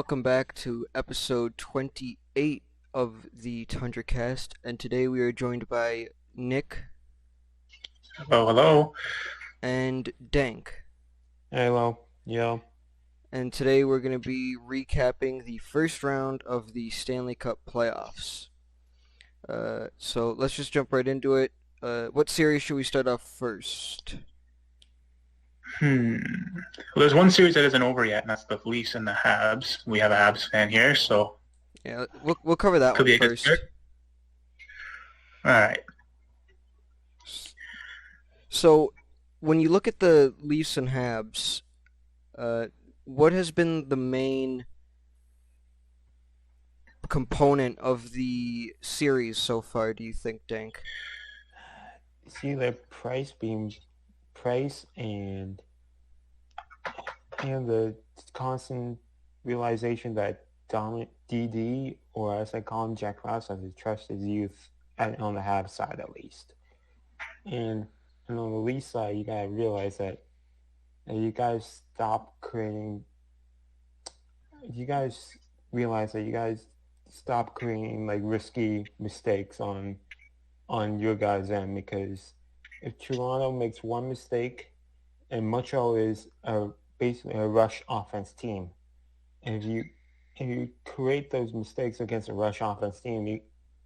welcome back to episode 28 of the Tundra cast, and today we are joined by Nick Hello, hello. and Dank. Hello. Yeah. And today we're going to be recapping the first round of the Stanley Cup playoffs. So let's just jump right into it. What series should we start off first? Hmm. Well, there's one series that isn't over yet, and that's the Leafs and the Habs. We have a Habs fan here, so Yeah, we'll cover that could one be a good start. first. All right. So when you look at the Leafs and Habs, uh, what has been the main component of the series so far, do you think, Dank? See the price and the constant realization that dominant DD, or as I call him, Jack Rouse, has to trust his youth on the half side at least. And on the Leafs side, you gotta realize that you guys stop creating. You guys realize that you guys stop creating like risky mistakes on your guys' end, because if Toronto makes one mistake, and Montreal is basically a rush offense team, and if you create those mistakes against a rush offense team,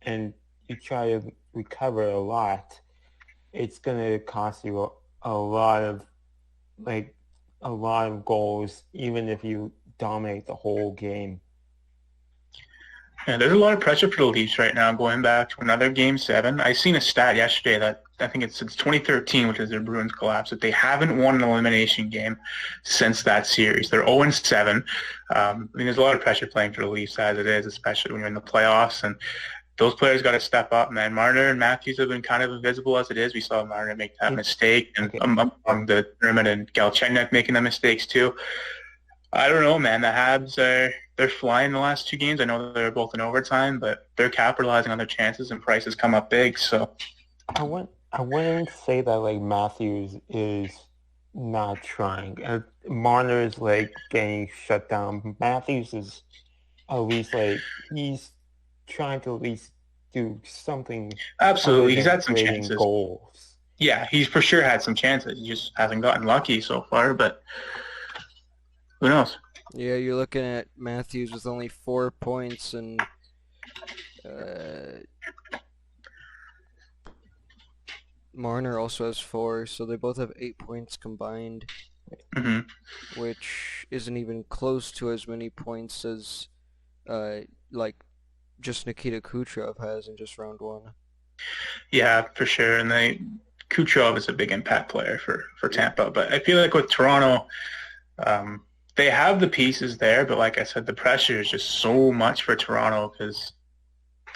and you try to recover a lot, it's gonna cost you a lot of like a lot of goals, even if you dominate the whole game. Yeah, there's a lot of pressure for the Leafs right now going back to another Game 7. I seen a stat yesterday that I think it's since 2013, which is their Bruins collapse, that they haven't won an elimination game since that series. They're 0-7. I mean, there's a lot of pressure playing for the Leafs as it is, especially when you're in the playoffs. And those players got to step up, man. Marner and Matthews have been kind of invisible as it is. We saw Marner make that mistake, and Okay. among the tournament, and Galchenyuk making the mistakes too. I don't know, man. The Habs they're flying the last two games. I know they're both in overtime, but they're capitalizing on their chances, and prices come up big. So I wouldn't say that like Matthews is not trying. Marner is like getting shut down. Matthews is at least like he's trying to at least do something other absolutely, he's than had some creating chances. goals. Yeah, he's for sure had some chances. He just hasn't gotten lucky so far. But who knows? Yeah, you're looking at Matthews with only 4 points, and uh, Marner also has four, so they both have 8 points combined, Hmm. which isn't even close to as many points as uh, like just Nikita Kucherov has in just round one. Yeah, for sure. And Kucherov is a big impact player for Tampa. But I feel like with Toronto, um, they have the pieces there, but like I said, the pressure is just so much for Toronto because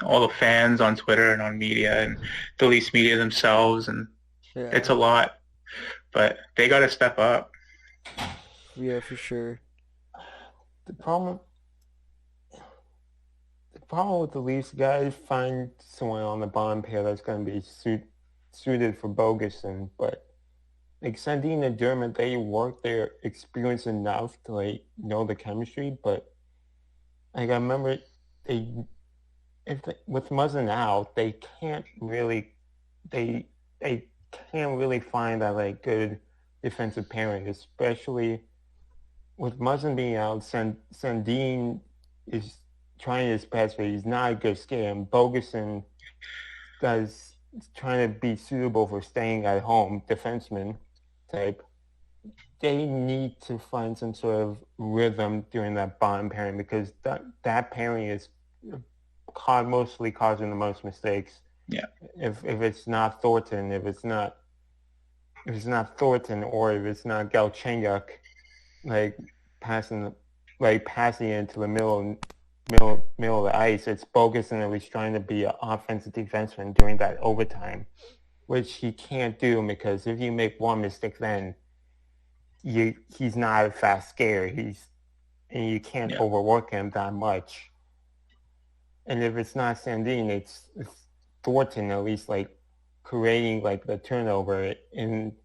all the fans on Twitter and on media and the Leafs media themselves, and it's Yeah, a lot. But they got to step up. yeah, for sure. The problem the problem with the Leafs, guys, find someone on the bottom pair that's going to be suited for Boguson, but like Sandine and Dermott, they work their experience enough to like know the chemistry, but like I remember they with Muzzin out, they they can't really find that like good defensive pairing, especially with Muzzin being out. Sandine is trying his best, but he's not a good skater. And Boguson does trying to be suitable for staying at home defenseman type. They need to find some sort of rhythm during that bottom pairing, because that pairing is mostly causing the most mistakes. Yeah. If it's not Thornton, or if it's not Galchenyuk, like passing passing it into the middle of the ice, it's Boguson at least trying to be an offensive defenseman during that overtime, which he can't do, because if you make one mistake, then he's not a fast skater. And you can't Yeah. overwork him that much. And if it's not Sandine, it's Thornton at least like creating like the turnover in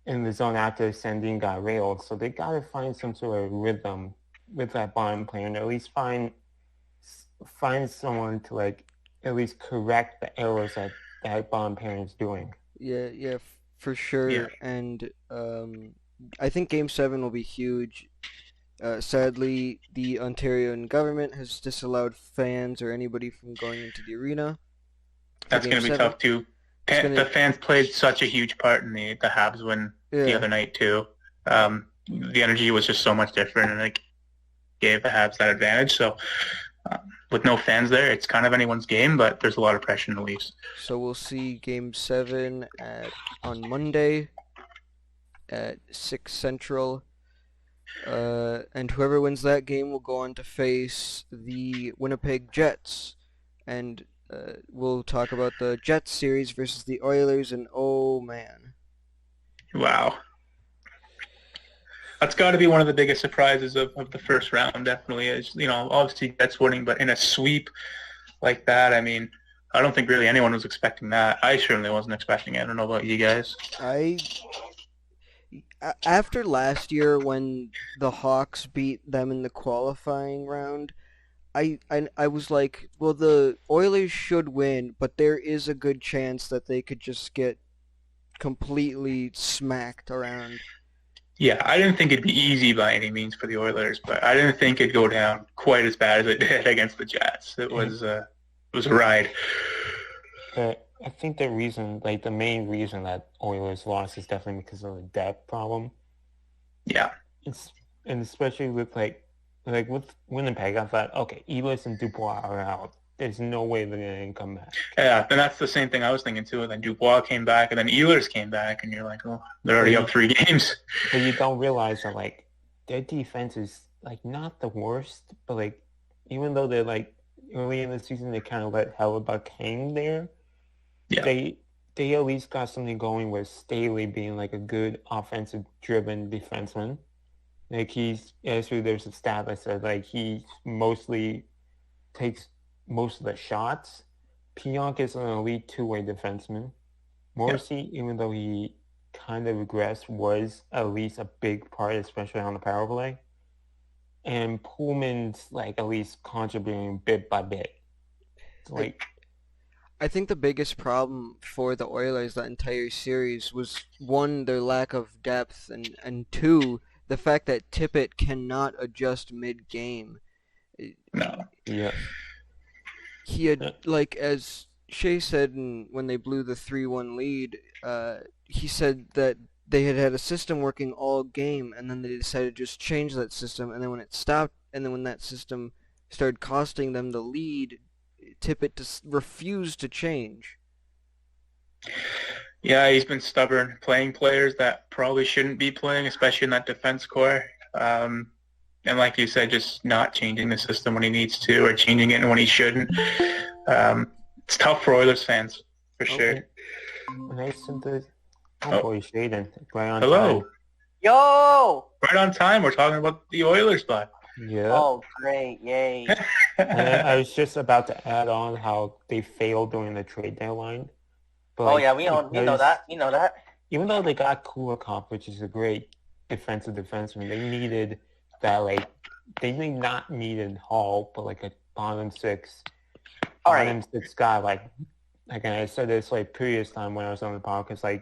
the zone after Sandine got railed. So they got to find some sort of rhythm with that bottom player and at least find someone to like at least correct the errors that bottom player is doing. Yeah, for Yeah, sure. And I think Game 7 will be huge. Sadly, the Ontarian government has disallowed fans or anybody from going into the arena for that's Game going to be 7. tough too. It's gonna, The fans played such a huge part in the Habs win the yeah, other night too. The energy was just so much different, and it gave the Habs that advantage. So uh, with no fans there, it's kind of anyone's game, but there's a lot of pressure in the Leafs. so we'll see Game 7 on Monday at 6 Central. And whoever wins that game will go on to face the Winnipeg Jets. And we'll talk about the Jets series versus the Oilers, and oh man. Wow. That's got to be one of the biggest surprises of the first round, definitely. Is, obviously Jets winning, but in a sweep like that, I mean, I don't think really anyone was expecting that. I certainly wasn't expecting it. I don't know about you guys. I After last year when the Hawks beat them in the qualifying round, I was like, well, the Oilers should win, but there is a good chance that they could just get completely smacked around. Yeah, I didn't think it'd be easy by any means for the Oilers, but I didn't think it'd go down quite as bad as it did against the Jets. It was a ride. But I think the main reason that Oilers lost is definitely because of the depth problem. Yeah. It's and especially with with Winnipeg, I thought, okay, Ehlers and Dubois are out. There's no way they're gonna come back. Yeah, and that's the same thing I was thinking too. And then Dubois came back, and then Ehlers came back, and you're like, oh, they're already up 3 games. But you don't realize that their defense is not the worst, but even though they're early in the season they kind of let Hellebuck hang there, Yeah. they at least got something going with Staley being a good offensive driven defenseman. Actually there's a stat that said he mostly takes most of the shots. Pionk is an elite two-way defenseman. Morrissey, even though he kind of regressed, was at least a big part, especially on the power play. And Pullman's at least contributing bit by bit. I think the biggest problem for the Oilers that entire series was one, their lack of depth, and two, the fact that Tippett cannot adjust mid-game. No. Yeah. He had, as Shea said when they blew the 3-1 lead, he said that they had a system working all game, and then they decided to just change that system, and then when it stopped, and then when that system started costing them the lead, Tippett just refused to change. Yeah, he's been stubborn, playing players that probably shouldn't be playing, especially in that defense core. And like you said, just not changing the system when he needs to, or changing it when he shouldn't. It's tough for Oilers fans, for sure. Nice to boy, Shaden, right on Hello. time. Yo! Right on time. We're talking about the Oilers, bud. Yeah. Oh, great. Yay. And I was just about to add on how they failed during the trade deadline. But Oh, yeah, we know that. You know that. even though they got Kulikov, which is a great defensive defenseman, they needed that they did not needed Hall, but a bottom six guy like and I said this previous time when I was on the podcast,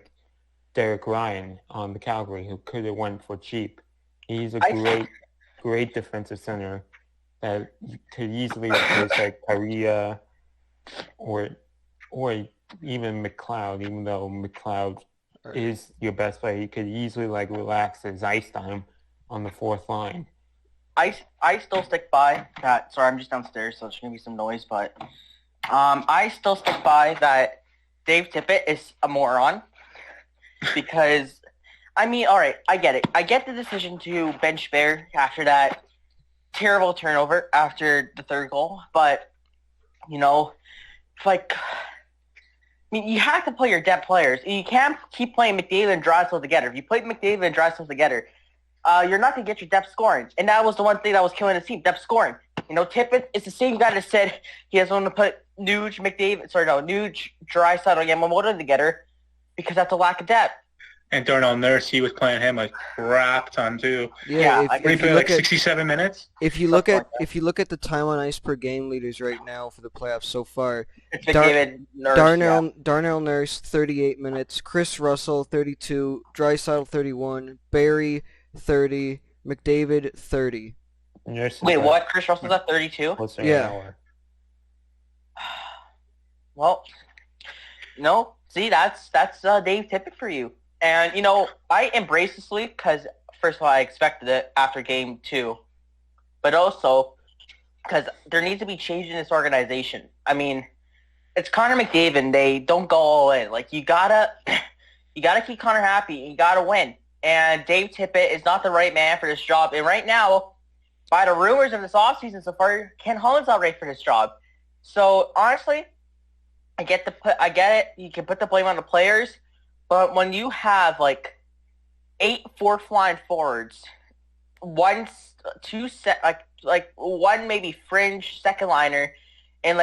Derek Ryan on the Calgary, who could have went for cheap. He's a great defensive center that could easily replace Correa or even McLeod, even though McLeod is your best player. He could easily relax his ice time on the fourth line. I still stick by that. Sorry, I'm just downstairs, so there's going to be some noise, but I still stick by that Dave Tippett is a moron because, I mean, all right, I get it. I get the decision to bench Bear after that terrible turnover after the third goal, but, you have to play your depth players. You can't keep playing McDavid and Drysdale together. If you play McDavid and Drysdale together, you're not going to get your depth scoring. And that was the one thing that was killing the team, depth scoring. Tippett is the same guy that said he doesn't want to put Nuge, Drysdale, and Yamamoto together because that's a lack of depth. And Darnell Nurse, he was playing him a crap ton too. Yeah, I if What, he if you played like look at 67 minutes? if you look something at like that. if you look at the time on ice per game leaders right now for the playoffs so far, It's Dar McDavid, Nurse, yeah. Darnell Nurse 38 minutes, Chris Russell 32, Draisaitl 31, Barry 30, McDavid 30. Nurse is Wait, like what? Chris Russell's at 32? close to an Yeah. hour. Well, no. See, that's Dave Tippett for you. And, I embrace this league because, first of all, I expected it after game 2. But also because there needs to be change in this organization. I mean, it's Connor McDavid, and they don't go all in. Like, you gotta keep Connor happy. You gotta win. And Dave Tippett is not the right man for this job. And right now, by the rumors of this offseason so far, Ken Holland's not right for this job. So honestly, I get it. You can put the blame on the players, but when you have like 8 fourth-line forwards, one maybe fringe second liner, and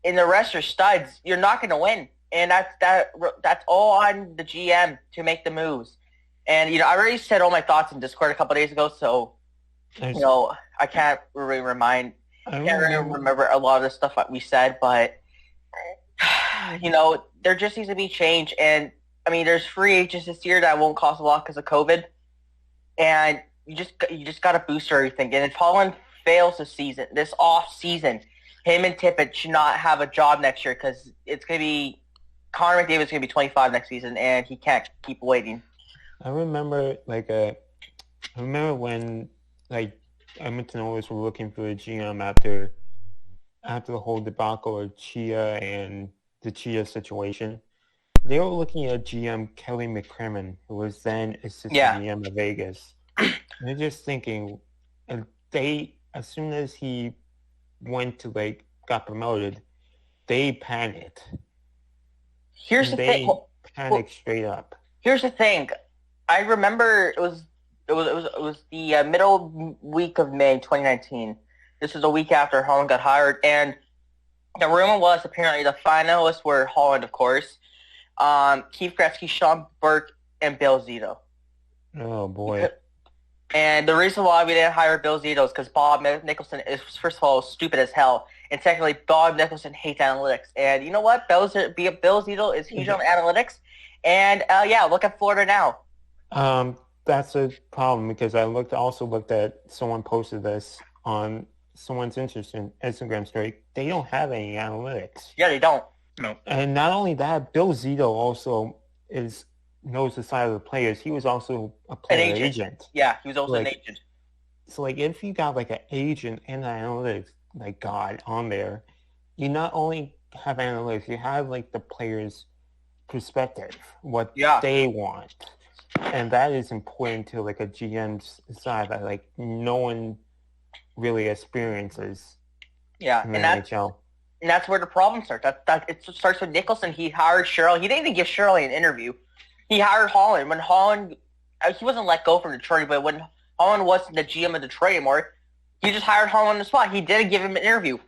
the rest are studs, you're not going to win. And that's all on the GM to make the moves. And I already said all my thoughts in Discord a couple days ago, so I can't really remember a lot of the stuff that we said, but there just needs to be change. And I mean, there's free agents this year that won't cost a lot because of COVID, and you just got to boost everything. And if Holland fails this off season, him and Tippett should not have a job next year because it's going to be Connor McDavid's going to be 25 next season, and he can't keep waiting. I remember when Edmonton Oilers were looking for a GM after the whole debacle of Chia and the Chia situation. They were looking at GM Kelly McCrimmon, who was then assistant GM of Vegas. And they're just thinking, as soon as he got promoted, they panicked. Here's the thing. Panicked straight up. Here's the thing. I remember it was the middle week of May 2019. This was a week after Holland got hired, and the rumor was apparently the finalists were Holland, of course, Keith Gretzky, Sean Burke, and Bill Zito. Oh boy! And the reason why we didn't hire Bill Zito is because Bob Nicholson is, first of all, stupid as hell, and secondly, Bob Nicholson hates analytics. And you know what? Bill Zito is huge on analytics, and look at Florida now. That's a problem because I also looked at someone posted this on someone's Instagram story. They don't have any analytics. Yeah, they don't. No. And not only that, Bill Zito also knows the side of the players. He was also a player agent. Yeah, he was also an agent. So if you got an agent and an analytics god on there, you not only have analytics, you have the players' perspective, what they want. And that is important to a GM's side that no one really experiences. Yeah, in the NHL. And that's where the problem starts. It starts with Nicholson. He hired Shirley. He didn't even give Shirley an interview. He hired Holland. When Holland, he wasn't let go from Detroit, but when Holland wasn't the GM of Detroit anymore, he just hired Holland on the spot. He didn't give him an interview.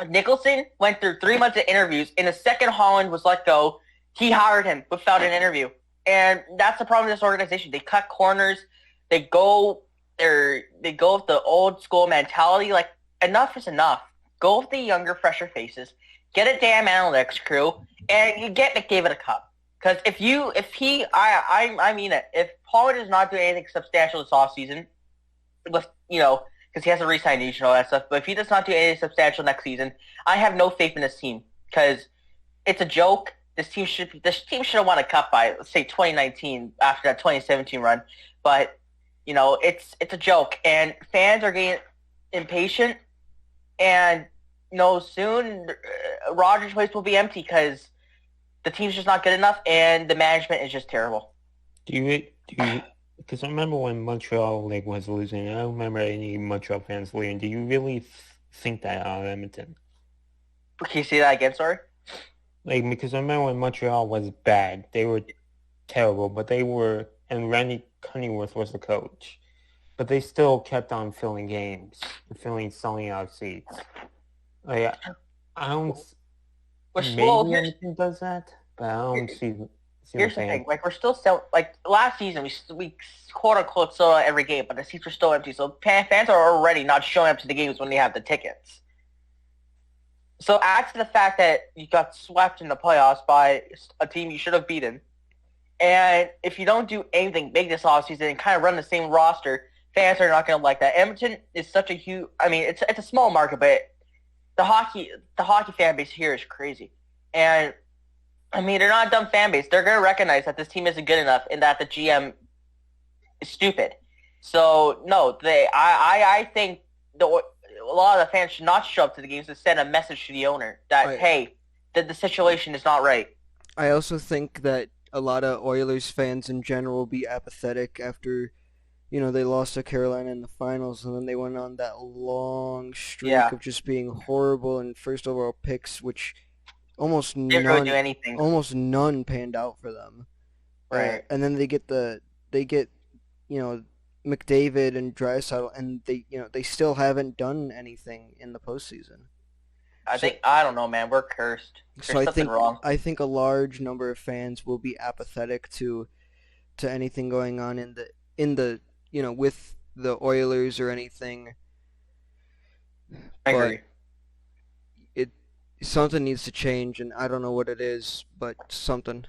Nicholson went through 3 months of interviews, and the second Holland was let go, he hired him without an interview. And that's the problem with this organization. They cut corners. They go with the old school mentality. Enough is enough. Go with the younger, fresher faces. Get a damn analytics crew, and you get McDavid a cup. Because I mean it. If Holland is not doing anything substantial this offseason, because he has to re-sign and all that stuff, but if he does not do anything substantial next season, I have no faith in this team. Because it's a joke. This team should have won a cup by, let's say, 2019 after that 2017 run. But, it's a joke. And fans are getting impatient. And, soon Rogers Place will be empty because the team's just not good enough and the management is just terrible. Do you because I remember when Montreal was losing, I don't remember any Montreal fans leaving. Do you really think that out of Edmonton? Can you say that again, sorry? Because I remember when Montreal was bad, they were terrible, and Randy Cunningworth was the coach, but they still kept on filling games, selling out seats. I don't. Maybe Edmonton does that, but I don't See what I'm Here's the saying? thing, like we're still like last season we quote unquote sold out every game, but the seats are still empty. So fans are already not showing up to the games when they have the tickets. So add to the fact that you got swept in the playoffs by a team you should have beaten, and if you don't do anything big this offseason and kind of run the same roster, fans are not going to like that. Edmonton is such a huge. I mean, it's a small market, but the hockey fan base here is crazy, and I mean, they're not a dumb fan base. They're going to recognize that this team isn't good enough and that the GM is stupid. So, no, I think a lot of the fans should not show up to the games and send a message to the owner that, hey, the situation is not right. I also think that a lot of Oilers fans in general will be apathetic after, they lost to Carolina in the finals, and then they went on that long streak of just being horrible and first overall picks, which almost Didn't really do anything. almost none panned out for them. Right. And then they get McDavid and Draisaitl, and they still haven't done anything in the postseason. I don't know, man. We're cursed. There's something wrong. I think a large number of fans will be apathetic to anything going on in the with the Oilers or anything. I agree. Something needs to change, and I don't know what it is, but something.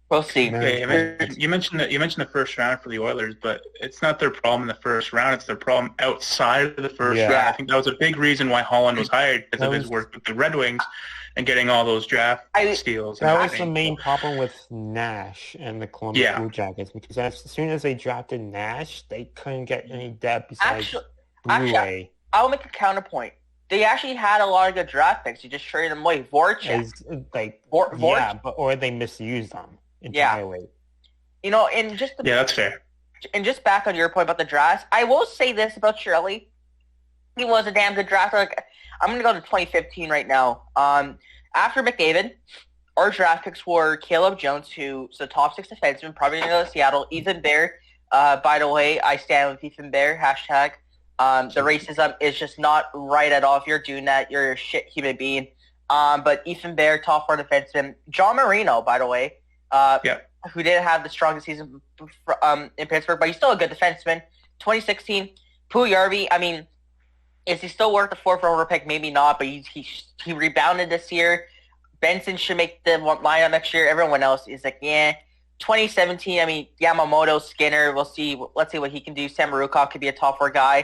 We'll see. Okay, you mentioned the first round for the Oilers, but it's not their problem in the first round. It's their problem outside of the first round. I think that was a big reason why Holland was hired, because of his work with the Red Wings and getting all those draft steals. That was the main problem with Nash and the Columbus Blue Jackets, because as soon as they drafted Nash, they couldn't get any depth besides Blue. I'll make a counterpoint. They actually had a lot of good draft picks. You just traded them away. Voracek. Or they misused them entirely. And just that's fair. And just back on your point about the drafts, I will say this about Chiarelli. He was a damn good drafter. Like, I'm going to go to 2015 right now. After McDavid, our draft picks were Caleb Jones, who's the top 6 defenseman, probably going to go to Seattle. Ethan Bear. By the way, I stand with Ethan Bear. #. The racism is just not right at all. If you're doing that, you're a shit human being. But Ethan Bear, top 4 defenseman. John Marino, by the way, who didn't have the strongest season in Pittsburgh, but he's still a good defenseman. 2016, Puljujarvi. I mean, is he still worth the 4th overall pick? Maybe not, but he rebounded this year. Benson should make the lineup next year. Everyone else is like, yeah. 2017, I mean, Yamamoto, Skinner, we'll see. Let's see what he can do. Sam Rukov could be a top 4 guy.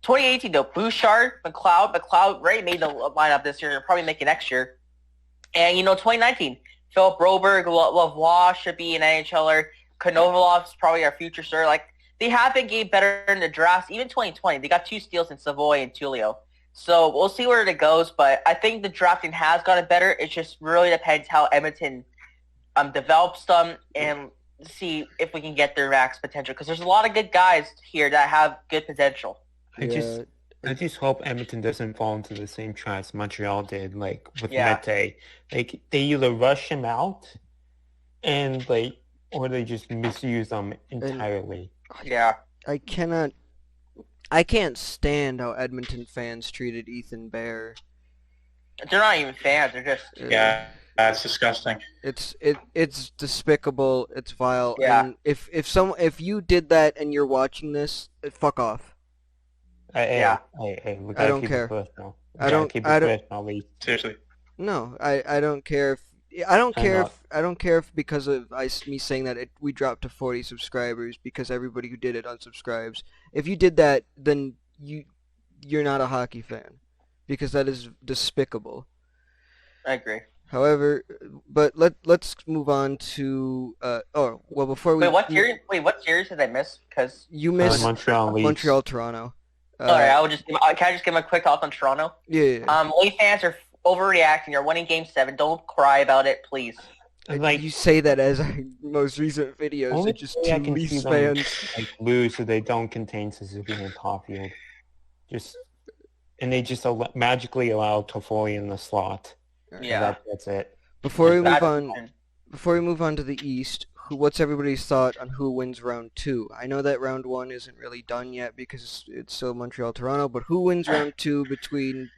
2018, though, Bouchard, McLeod. McLeod already made the lineup this year. He'll probably make it next year. And, 2019, Philip Broberg, Lavoie should be an NHLer. Konovalov's probably our future star. Like, they have been getting better in the drafts. Even 2020, they got 2 steals in Savoy and Tullio. So we'll see where it goes, but I think the drafting has gotten better. It just really depends how Edmonton develops them and see if we can get their max potential, because there's a lot of good guys here that have good potential. I just hope Edmonton doesn't fall into the same trap as Montreal did, like with Mete. Like, they either rush him out or they just misuse them entirely. I can't stand how Edmonton fans treated Ethan Bear. They're not even fans. They're just that's disgusting. It's despicable. It's vile. Yeah. And if you did that and you're watching this, fuck off. I don't care. I don't Seriously. No, I don't care if I don't care if because of me saying that we dropped to 40 subscribers because everybody who did it unsubscribes. If you did that, then you're not a hockey fan, because that is despicable. I agree. However, but let's move on to before we what series did I miss? Because you missed Montreal Toronto. All right, can I just give a quick thought on Toronto? Yeah. Leaf fans are overreacting. You're winning Game 7. Don't cry about it, please. Like, you say that as our most recent videos. It's just 2 Leafs fans lose so they don't contain Suzuki and Caulfield. And they just magically allow Toffoli in the slot. Yeah, that's it. Before we move on to the East, what's everybody's thought on who wins round 2? I know that round 1 isn't really done yet because it's still Montreal-Toronto, but who wins round 2 between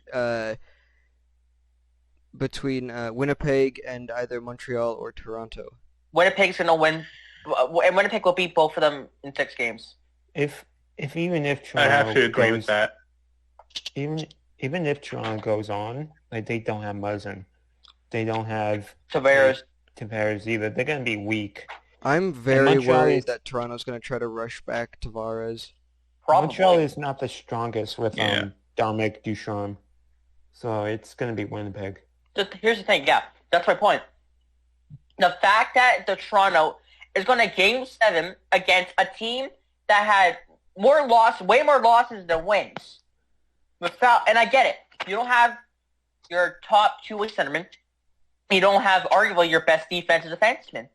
Winnipeg and either Montreal or Toronto? Winnipeg's gonna win, and Winnipeg will beat both of them in 6 games. If even if I'd have Toronto to agree with goes that. even if Toronto goes on, like they don't have Muzzin, they don't have Tavares. Tavares either. They're gonna be weak. I'm very worried that Toronto's going to try to rush back Tavares. Montreal Probably. is not the strongest with Yeah. Dominic Ducharme, so it's gonna be Winnipeg. Here's the thing. Yeah, that's my point. The fact that the Toronto is going to Game 7 against a team that had way more losses than wins. And I get it. You don't have your top two-way centerman. You don't have arguably your best defensive defenseman.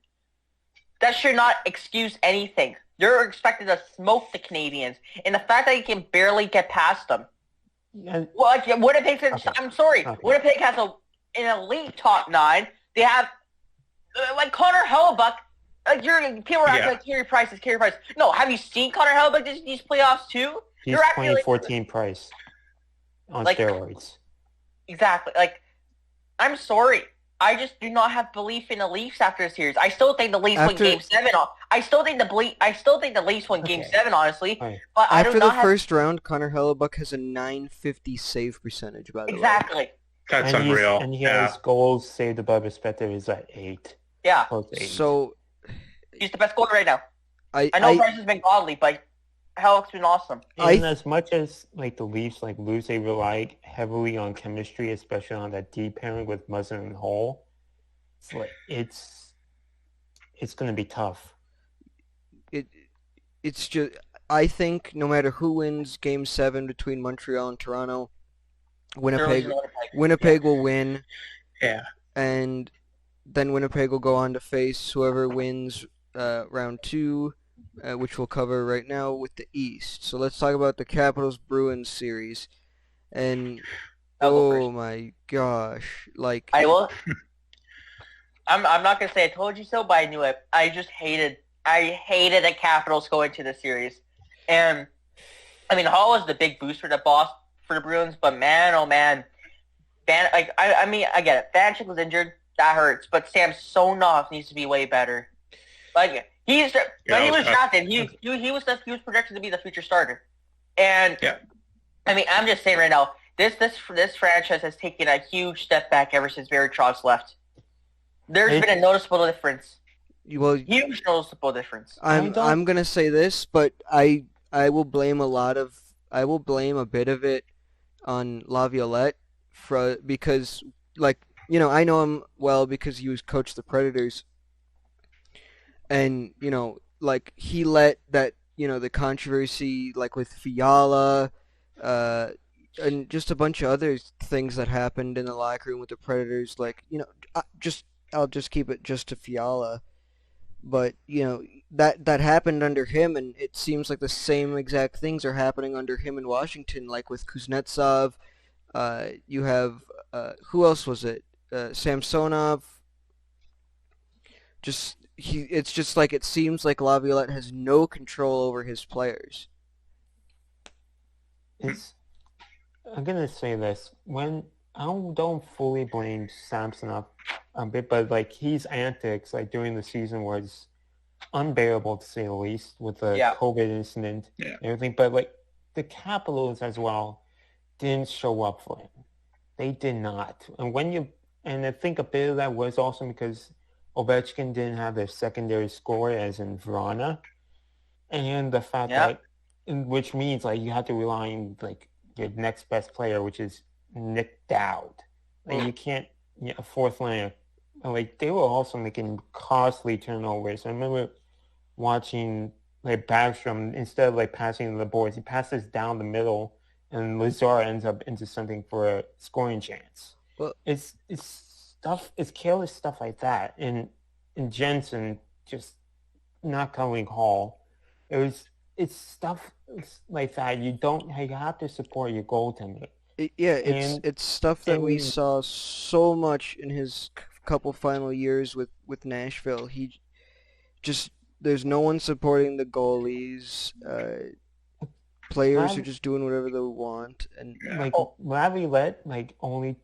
That should not excuse anything. You're expected to smoke the Canadians, and the fact that you can barely get past them. And, Well, like Winnipeg. Okay. I'm sorry. Okay. Winnipeg has an elite top 9. They have like Connor Hellebuck. People are acting like Carey Price is Carey Price. No, have you seen Connor Hellebuck these playoffs too? he's You're acting like 2014 price on Like- steroids. exactly. Like, I'm sorry. I just do not have belief in the Leafs after the series. I still think the Leafs win After- Game 7. I still think the Leafs win Game Okay. 7. Honestly, Right. but I After do the not have first round, Connor Hellebuck has a .950 save percentage, by the way. exactly. That's and unreal. And he Yeah. has goals saved above expected is at 8. Yeah, Close to 8. So, he's the best goalie right now. I I know Price has been godly, but Hellebuck's been awesome. and as much as like the Leafs like lose, they rely heavily on chemistry, especially on that D pairing with Muzzin and Hall. It's going to be tough. it's just, I think no matter who wins Game 7 between Montreal and Toronto, Winnipeg will win, Yeah. and then Winnipeg will go on to face whoever wins round 2, which we'll cover right now with the East. So let's talk about the Capitals-Bruins series. And, I'll go oh first. my gosh, like, I will. I'm not gonna say I told you so, but I knew it. I hated the Capitals going to the series, and I mean Hall was the big boost for the Bruins, but man, oh man, I get it. Vanchuk was injured, that hurts, but Samsonov needs to be way better. Like when he was drafted, he was projected to be the future starter, and Yeah. I mean I'm just saying right now, this franchise has taken a huge step back ever since Barry Trotz left. There's been a noticeable difference. well, Huge noticeable difference. I'm gonna say this, but I will blame a bit of it on Laviolette because, like, you know, I know him well because he was coach of the Predators, and you know, like, he let that, you know, the controversy, like with Fiala, and just a bunch of other things that happened in the locker room with the Predators, like, you know, I'll just keep it just to Fiala. But, you know, that happened under him, and it seems like the same exact things are happening under him in Washington, like with Kuznetsov. You have, who else was it? Samsonov. It's just like it seems like Laviolette has no control over his players. I'm gonna say this: when I don't fully blame Samsonov a bit, but like his antics, like during the season, was unbearable to say the least, with the COVID incident and everything. But like the Capitals as well didn't show up for him. They did not. And I think a bit of that was also because Ovechkin didn't have their secondary scorer, as in Vrana, and the fact that, which means like you have to rely on like your next best player, which is Nick Dowd. Like you can't, a fourth liner. Like they were also making costly turnovers. I remember watching like Backstrom, instead of like passing to the boards, he passes down the middle, and Lazar ends up into something for a scoring chance. Well, it's careless stuff like that, and Jensen just not calling Hall. It's stuff like that. You have to support your goaltender. It's stuff that we saw so much in his couple final years with Nashville. There's no one supporting the goalies. Players are just doing whatever they want, and like Laviolette only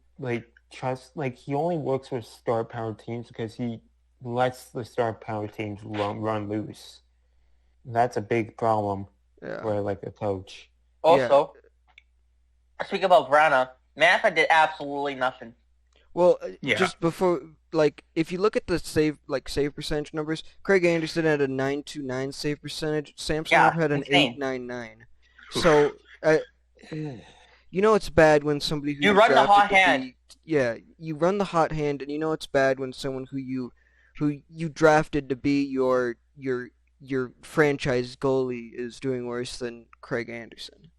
trusts, he only works with star power teams because he lets the star power teams run loose. That's a big problem Yeah. for like a coach. Also, speaking about Brana, Manfa did absolutely nothing. Well, Yeah. just before, like, if you look at the save percentage numbers, Craig Anderson had a 929 save percentage. Samsonov had an insane. 899. So, you know it's bad when somebody who You run the drafted hot to hand. be, yeah, you run the hot hand, and you know it's bad when someone who you drafted to be your franchise goalie is doing worse than Craig Anderson.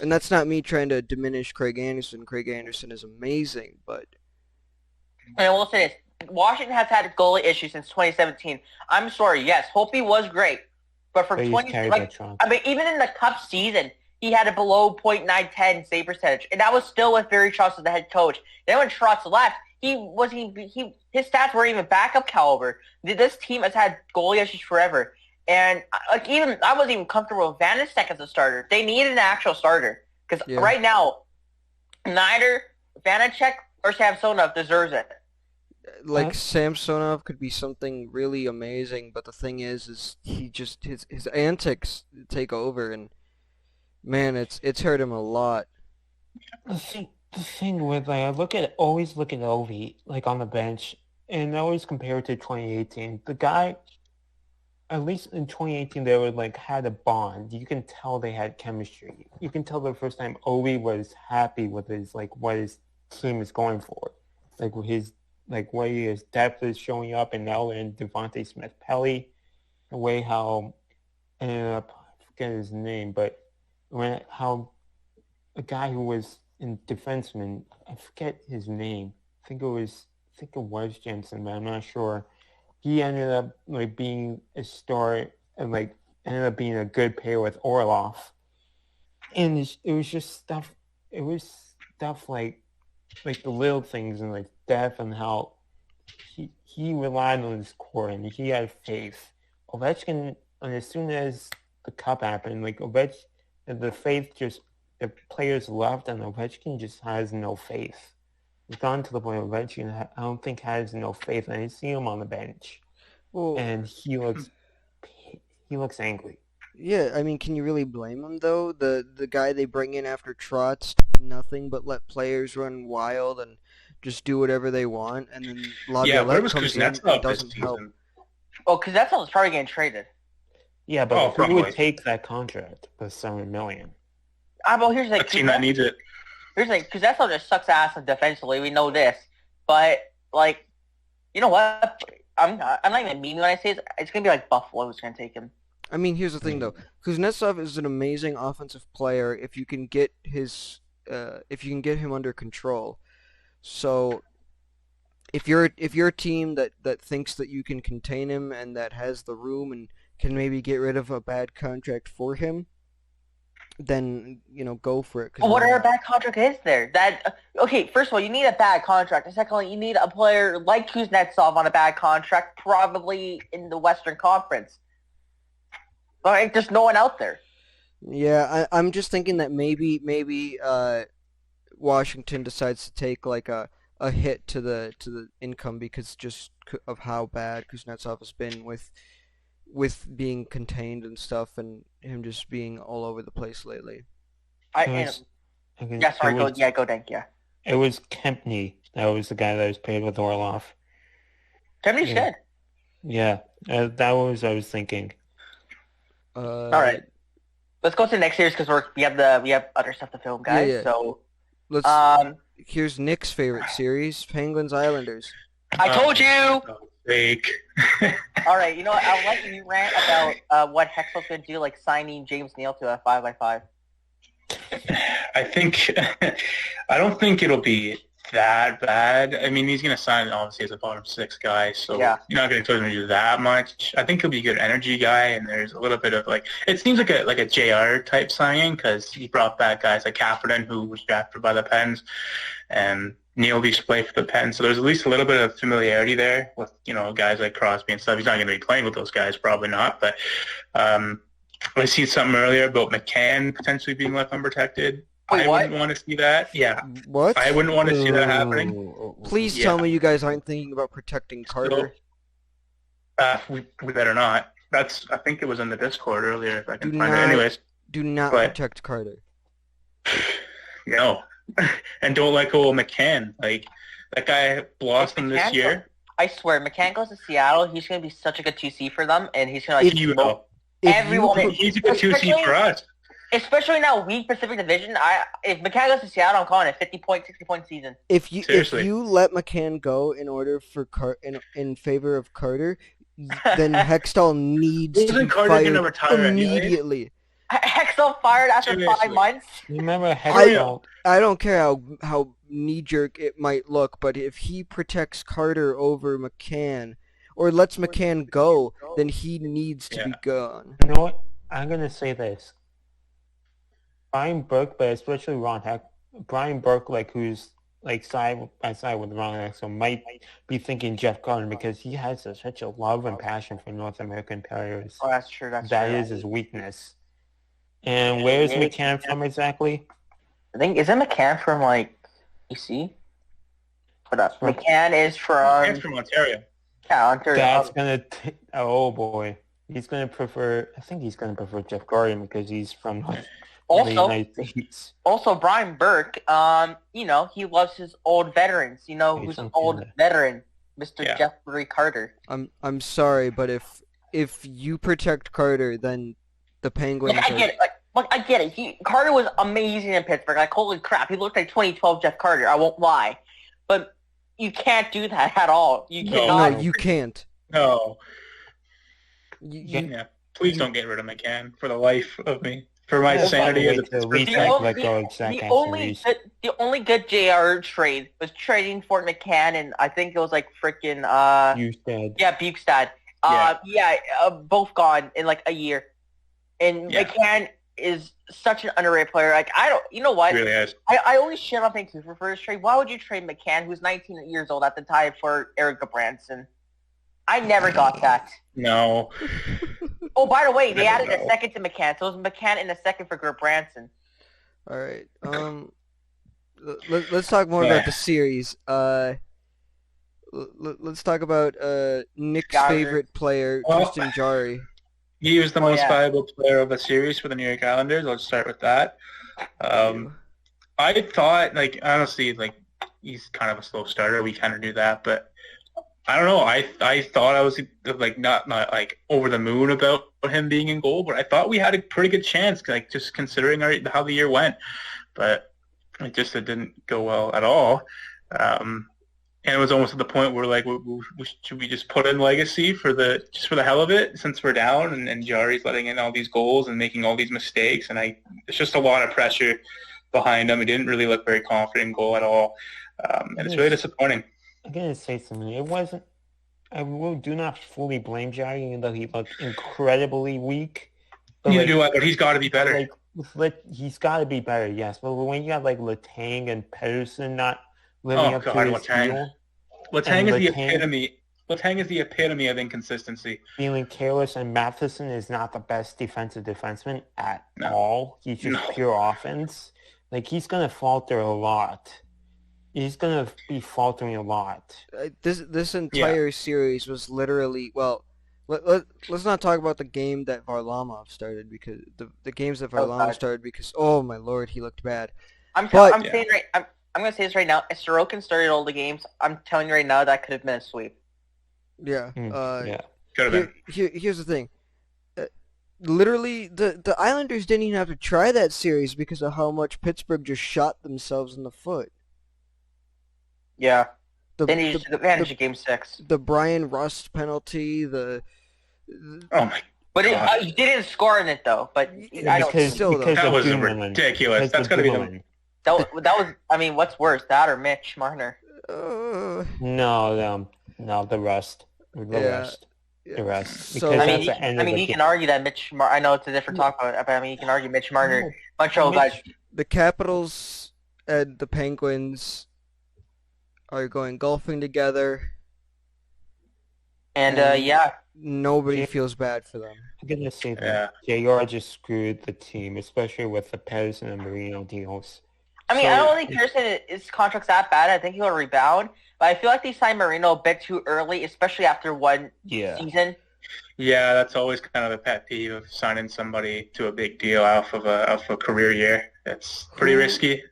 And that's not me trying to diminish Craig Anderson. Craig Anderson is amazing, but And I will say this. Washington has had goalie issues since 2017. I'm sorry, yes, Holtby was great. But from They just 20, carried like, that trunk. I mean, even in the Cup season, he had a below .910 save percentage, and that was still with Barry Trotz as the head coach. Then when Trotz left, his stats weren't even backup caliber. This team has had goalie issues forever, and like even I wasn't even comfortable with Vanacek as a starter. They needed an actual starter because Yeah. right now, neither Vanacek or Samsonov deserves it. like Huh? Samsonov could be something really amazing, but the thing is he just his antics take over, and man, it's hurt him a lot. The thing with like always look at Ovi like on the bench, and I always compare it to 2018. The guy, at least in 2018, they were like had a bond. You can tell they had chemistry. You can tell the first time Ovi was happy with his like what his team is going for, like with his like way his depth is showing up, and now in Devontae Smith-Pelly, the way how ended up I forget his name, but how a guy who was in defenseman, I forget his name. I think it was Jensen, but I'm not sure. He ended up like being a star and like ended up being a good pair with Orlov. And it was just stuff. It was stuff like the little things and like depth and how he relied on his core and he had faith. Ovechkin, and as soon as the cup happened, like Ovechkin, the faith just the players left and Ovechkin just has no faith. It's gone to the point Ovechkin I don't think has no faith. And I see him on the bench, Well, and he looks angry. yeah, I mean, can you really blame him though? The guy they bring in after Trotz did nothing but let players run wild and just do whatever they want, and then Yeah, where Laviolette was comes in and Kuznetsov this doesn't help. season? Oh, because that's how it's probably getting traded. Yeah, but who probably. would take that contract for $7 million? Well, here's the A team that needs it. Here's the because that's how just sucks ass defensively. We know this, but like, you know what? I'm not even mean when I say it. It's gonna be like Buffalo who's gonna take him. I mean, here's the thing though. Kuznetsov is an amazing offensive player if you can get him under control. So if you're a team that thinks that you can contain him and that has the room and can maybe get rid of a bad contract for him, then go for it. 'Cause But what why other not? bad contract is there? Okay, first of all, you need a bad contract. And secondly, you need a player like Kuznetsov on a bad contract, probably in the Western Conference. Like, there's no one out there. Yeah, I'm just thinking that maybe Washington decides to take like a hit to the income because just of how bad Kuznetsov has been with being contained and stuff, and him just being all over the place lately. Go Dank, yeah. It was Kempney. That was the guy that was paid with Orlov. Kempney's Yeah. good. Yeah, that was I was thinking. All right. Let's go to the next series because we have other stuff to film, guys. Yeah. So let's. Here's Nick's favorite series: Penguins Islanders. I told you. Oh, fake. All right, you know what? I'll let you rant about what Hexel's going to do, like signing James Neal to a 5x5. I don't think it'll be that bad. I mean, he's going to sign obviously as a bottom six guy, so Yeah. you're not going to expect him to do that much. I think he'll be a good energy guy, and there's a little bit of it seems like a JR type signing because he brought back guys like Kapanen, who was drafted by the Pens, and Neal used to play for the Pens, so there's at least a little bit of familiarity there with guys like Crosby and stuff. He's not going to be playing with those guys, probably not, but I seen something earlier about McCann potentially being left unprotected. Wait, I what? wouldn't want to see that. Yeah, What? I wouldn't want to see that happening. Please Yeah. tell me you guys aren't thinking about protecting Carter. We better not. I think it was in the Discord earlier, if I Do can find it. not Anyways, do not but protect Carter. no, and don't let go of McCann. Like that guy blossomed this McCann year. I swear, McCann goes to Seattle, he's going to be such a good 2C for them, and he's going If to He smoke will. everyone. He's a good 2C for us. Especially in that weak Pacific Division. If McCann goes to Seattle, I'm calling it 50-point, 60-point season. If you Seriously. let McCann go in order for in favor of Carter, then Hextall needs to Isn't be Carter fired gonna retire anyways? immediately. Hexel fired after Seriously. 5 months. Remember Hurry Hextall? I don't care how knee jerk it might look, but if he protects Carter over McCann or lets McCann go, then he needs to be gone. You know what? I'm gonna say this. Brian Burke, but especially Brian Burke, like who's like side by side with Ron Hextall, might be thinking Jeff Carter because he has such a love and passion for North American players. Oh, that's true. That's That true. is his weakness. And where is McCann from exactly? I think isn't McCann from like BC? But From- McCann is from He's from Ontario. Ontario. That's gonna. Oh boy, he's gonna prefer. I think he's gonna prefer Jeff Carter because he's from the United States. Also, Brian Burke, he loves his old veterans. You know He's who's an from old Canada. veteran? Mr. Yeah. Jeffrey Carter. I'm sorry, but if you protect Carter, then the Penguins Like, I get it. I get it. Carter was amazing in Pittsburgh. Like, holy crap, he looked like 2012 Jeff Carter. I won't lie, but you can't do that at all. You No. cannot. No, you can't. No. You, Yeah. Please don't get rid of McCann for the life of me. For my Yeah, sanity as a to at Pittsburgh least fan. let go of Zach the Aston only good JR trade was trading for McCann, and I think it was like freaking You said Bukestad. Both gone in like a year. And Yeah. McCann is such an underrated player. Like you know what? He really is. I only shit on Vancouver for this trade. Why would you trade McCann, who's 19 years old at the time, for Eric Branson? I never got that. No. Oh, by the way, they Never added a know. second to McCann, so it was McCann and a second for Branson. all right. Let's talk more Yeah. about the series. Let's talk about Nick's Jari. favorite player, Well- Tristan Jari. He was the most yeah. valuable player of the series for the New York Islanders. Let's start with that. I thought, like, honestly, like, he's kind of a slow starter. We kind of knew that, but I don't know. I thought I was like not like over the moon about him being in goal, but I thought we had a pretty good chance, like just considering how the year went. But it didn't go well at all. And it was almost at the point where like, should we just put in legacy for the hell of it since we're down and Jari's letting in all these goals and making all these mistakes, and it's just a lot of pressure behind him. He didn't really look very confident in goal at all, and it's really disappointing. I'm gonna say something. It wasn't. Do not fully blame Jari, even though he looked incredibly weak. But Neither do I, but he's got to be better. He's got to be better, yes. But when you got like Letang and Pedersen not living up to his Letang. skill, Letang is the epitome of inconsistency. feeling careless, and Matheson is not the best defensive defenseman at all. He's just pure offense. Like, he's gonna falter a lot. He's gonna be faltering a lot. This entire series was literally, well, let's not talk about the game that Varlamov started, because the games that Varlamov started, because oh my lord, he looked bad. I'm gonna say this right now. If Sorokin started all the games, I'm telling you right now that could have been a sweep. Yeah. Yeah. Could have been. Here's the thing. Literally, the Islanders didn't even have to try that series because of how much Pittsburgh just shot themselves in the foot. Yeah. The, Then he just took advantage of Game 6. the Brian Rust penalty, Oh my! But God. he didn't score in it though. But I don't. That was ridiculous. That's gotta be the. That was. I mean, what's worse, that or Mitch Marner? No, the rest. The rest. So, Because I that's mean, the end of the you game. can argue that I know it's a different talk, but I mean, you can argue Mitch Marner. Montreal guys. the Capitals and the Penguins are going golfing together. And yeah. Nobody feels bad for them. I'm gonna say that JR just screwed the team, especially with the Pedersen and Marino deals. I mean, I don't think Pearson his contract's that bad. I think he'll rebound. But I feel like they signed Marino a bit too early, especially after one Yeah. season. Yeah, that's always kind of a pet peeve of signing somebody to a big deal off of a career year. It's pretty Who? risky.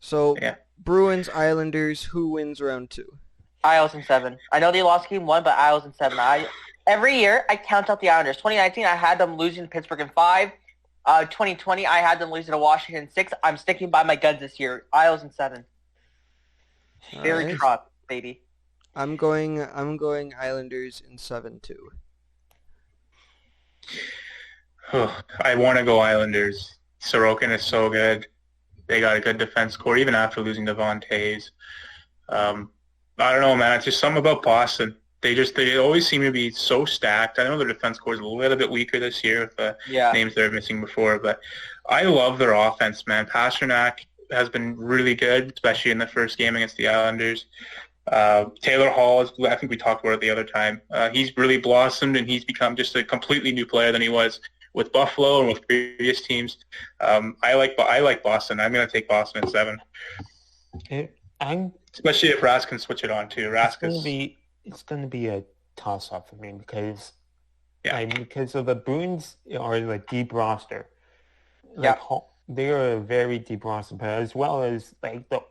So Yeah. Bruins Islanders. Who wins round 2? Isles in 7. I know they lost game 1, but Isles in 7. Every year I count out the Islanders. 2019 I had them losing to Pittsburgh in 5. 2020 I had them losing to Washington in 6. I'm sticking by my guns this year. Isles in 7. Very Alright. Trot, baby. I'm going Islanders in 7 too. I want to go Islanders. Sorokin is so good. They got a good defense core, even after losing Devon Taves. I don't know, man. It's just something about Boston. They always seem to be so stacked. I know their defense core is a little bit weaker this year with the names they're missing before, but I love their offense, man. Pasternak has been really good, especially in the first game against the Islanders. Taylor Hall, I think we talked about it the other time. He's really blossomed, and he's become just a completely new player than he was with Buffalo and with previous teams. I like Boston. I'm going to take Boston at 7. Especially if Rask can switch it on too. It's gonna be a toss up for me because because of the Bruins are like deep roster. Like, they are a very deep roster, but as well as the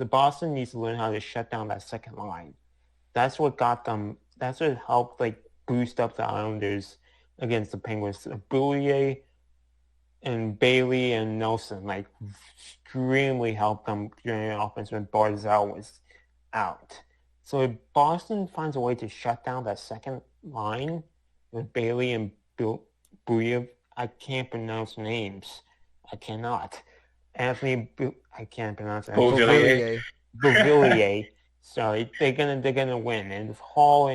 Boston needs to learn how to shut down that second line. That's what got them. That's what helped boost up the Islanders against the Penguins. Boulier and Bailey and Nelson extremely helped them during the offense when Barzal was out. So if Boston finds a way to shut down that second line with Bailey and Boulier, I can't pronounce names. I cannot. I can't pronounce it. Beauvillier. Sorry, they're gonna win. And if Hall,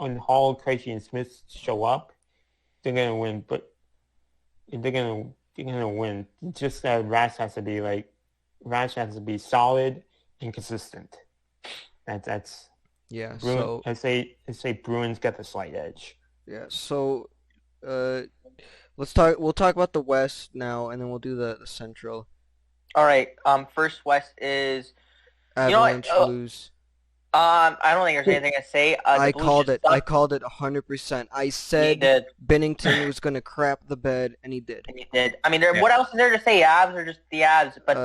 Krejci, and Smith show up, they're gonna win. But they're gonna win. Just that Rask has to be solid and consistent. That's Yeah. Bruins, I say Bruins get the slight edge. Yeah. So, we'll talk about the West now, and then we'll do the Central. All right. First West is Avalanche Blues. I don't think there's anything to say. I called it 100%. I said Bennington was gonna crap the bed, and he did. And he did. I mean, what else is there to say? Avs are just the Avs. But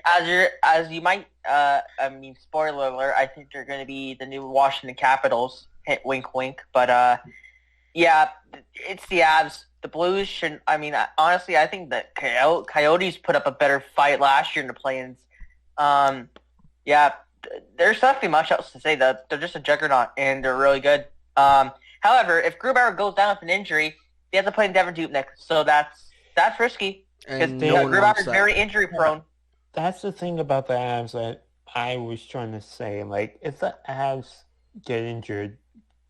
as you might, spoiler alert. I think they're gonna be the new Washington Capitals. Hit wink, wink. But yeah, it's the Avs. The Blues shouldn't. I mean, honestly, I think the Coyotes put up a better fight last year in the play-ins. Yeah. There's nothing much else to say. That they're just a juggernaut, and they're really good. However, if Grubauer goes down with an injury, they have to play in Devin Dubnyk, so that's risky because Grubauer is very injury prone. That's the thing about the Avs that I was trying to say. If the Avs get injured,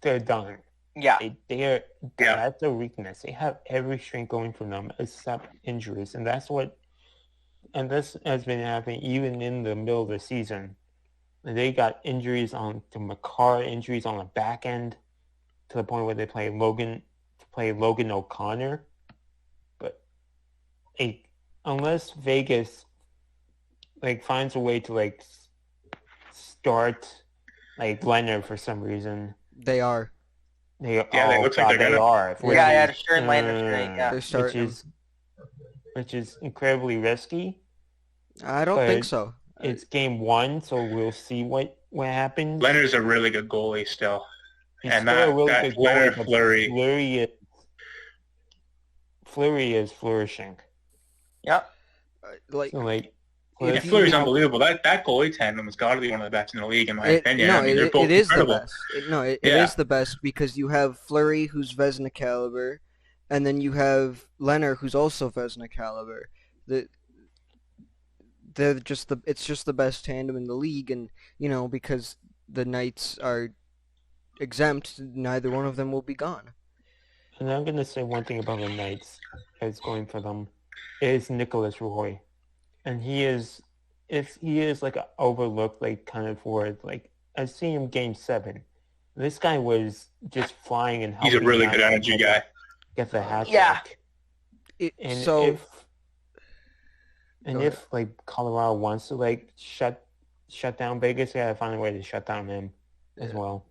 they're done. Yeah, that's their weakness. They have every strength going for them except injuries, and this has been happening even in the middle of the season. They got injuries to Makar, injuries on the back end, to the point where they play Logan O'Connor. But unless Vegas finds a way to start Leonard for some reason, they are. They look like they're gonna. Are. Yeah, Sharon Leonard straight. Yeah, which is incredibly risky. I don't think so. It's game 1, so we'll see what happens. Leonard's a really good goalie still. And that good goalie, Leonard Fleury. Fleury is flourishing. Yep. Fleury's unbelievable. That goalie tandem has got to be one of the best in the league, in my opinion. No, they're both it is incredible. the best. It is the best because you have Fleury, who's Vezina caliber, and then you have Leonard, who's also Vezina caliber. It's just the best tandem in the league, and because the Knights are exempt, neither one of them will be gone. And I'm gonna say one thing about the Knights that's going for them is Nicholas Roy, and he is an overlooked kind of forward. I see him game 7. This guy was just flying and helping. He's a really good energy guy. Get the hat trick. Yeah. And Go ahead. if like Colorado wants to like shut down Vegas, they gotta find a way to shut down him as Yeah. well.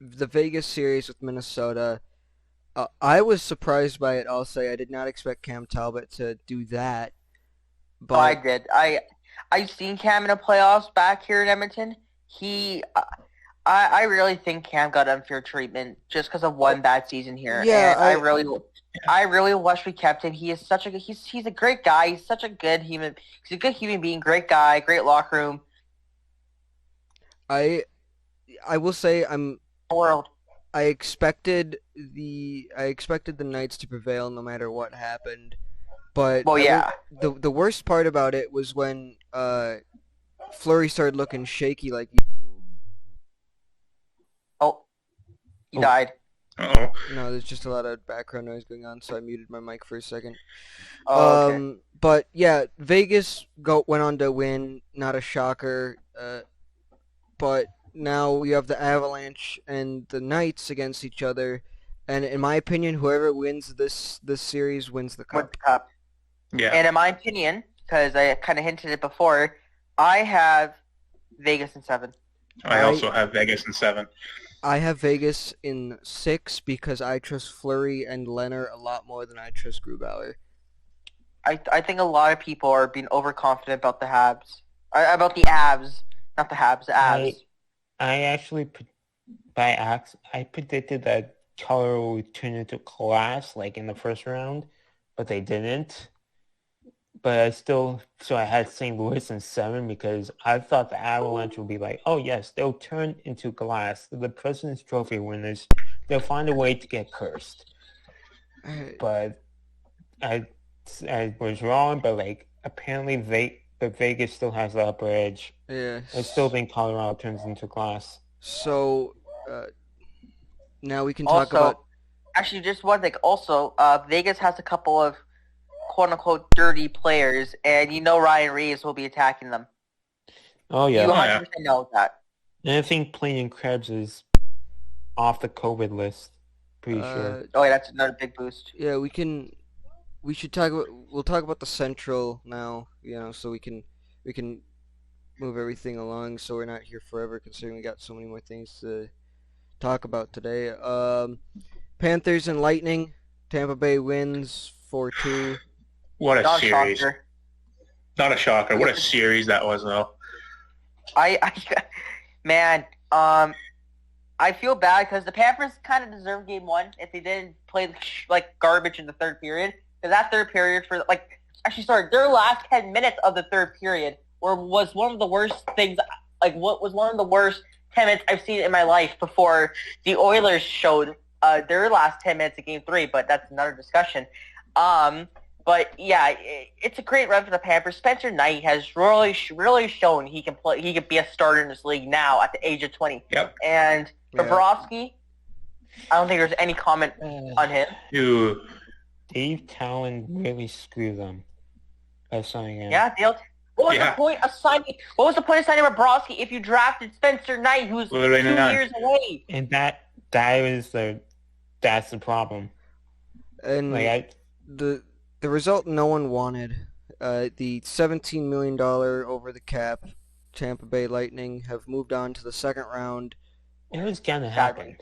The Vegas series with Minnesota, I was surprised by it. I'll say I did not expect Cam Talbot to do that, Oh, I but did. I've seen Cam in the playoffs back here in Edmonton. I really think Cam got unfair treatment just because of one bad season here, yeah, and I really wish we kept him. He is such a he's a great guy. He's such a good human. He's a good human being. Great guy. Great locker room. I will say World. I expected the Knights to prevail no matter what happened, but Well, yeah. the worst part about it was when Fleury started looking shaky like Oh, he Oh. died. Oh, no, there's just a lot of background noise going on, so I muted my mic for a second. Oh, okay. But yeah, Vegas went on to win, not a shocker. But now we have the Avalanche and the Knights against each other, and in my opinion, whoever wins this series wins the With cup. the cup. yeah. And in my opinion, because I kind of hinted it before, I have Vegas in 7. I also have Vegas in 7. I have Vegas in 6 because I trust Fleury and Leonard a lot more than I trust Grubauer. I think a lot of people are being overconfident about the Habs. About the Avs. Not the Habs, the Avs. I actually I predicted that Colorado would turn into class like in the first round, but they didn't. But so I had St. Louis in 7 because I thought the Avalanche would be like, oh yes, they'll turn into glass. The President's Trophy winners, they'll find a way to get cursed. But I was wrong, but like apparently Vegas still has the upper edge. Yeah. I still think Colorado turns into glass. So now we can talk Also, about. actually, just one thing. Also, Vegas has a couple of quote-unquote dirty players, and you know Ryan Reeves will be attacking them. Oh You yeah. 100% know that. And I think playing Krebs is off the COVID list. Pretty sure. Oh, yeah, that's another big boost. Yeah, we should talk about. We'll talk about the Central now. So we can move everything along, so we're not here forever. Considering we got so many more things to talk about today. Panthers and Lightning. Tampa Bay wins 4-2. What a Not a series. shocker. Not a shocker. What a series that was, though. Man, I feel bad because the Panthers kind of deserved game 1 if they didn't play like garbage in the third period. Because that third period their last 10 minutes of the third period was one of the worst things. Like, what was one of the worst 10 minutes I've seen in my life before the Oilers showed their last 10 minutes of game 3. But that's another discussion. But yeah, it's a great run for the Panthers. Spencer Knight has really shown he can play. He could be a starter in this league now at the age of 20. Yep. And Bobrovsky, I don't think there's any comment on him. Dude. Dave Talon really screwed them by signing him. Yeah, what was the point of signing? What was the point of signing Bobrovsky if you drafted Spencer Knight, who's 2 years away? And that's the problem. And the result no one wanted. The $17 million over the cap Tampa Bay Lightning have moved on to the second round. It was gonna happen.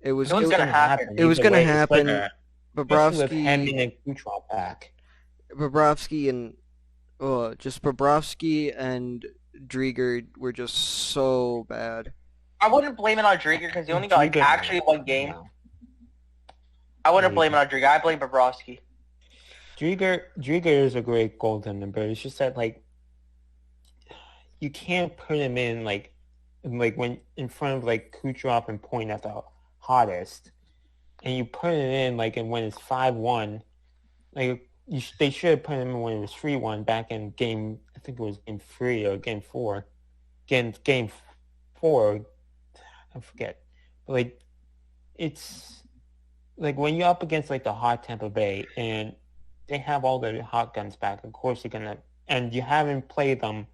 It was gonna happen. It was gonna happen. Bobrovsky and Kucherov back. Bobrovsky and Bobrovsky and Drieger were just so bad. I wouldn't blame it on Drieger because he only got actually 1 game. No. I wouldn't blame it on Drieger. I blame Bobrovsky. Drieger is a great goaltender, but it's just that you can't put him in like when in front of Kucherov and Point at the hottest, and you put him in when it's 5-1, they should have put him in when it was 3-1 back in game. I think it was game 3 or game 4. Game 4, I forget. But it's when you're up against the hot Tampa Bay and they have all the hot guns back. Of course, you're gonna, and you haven't played them.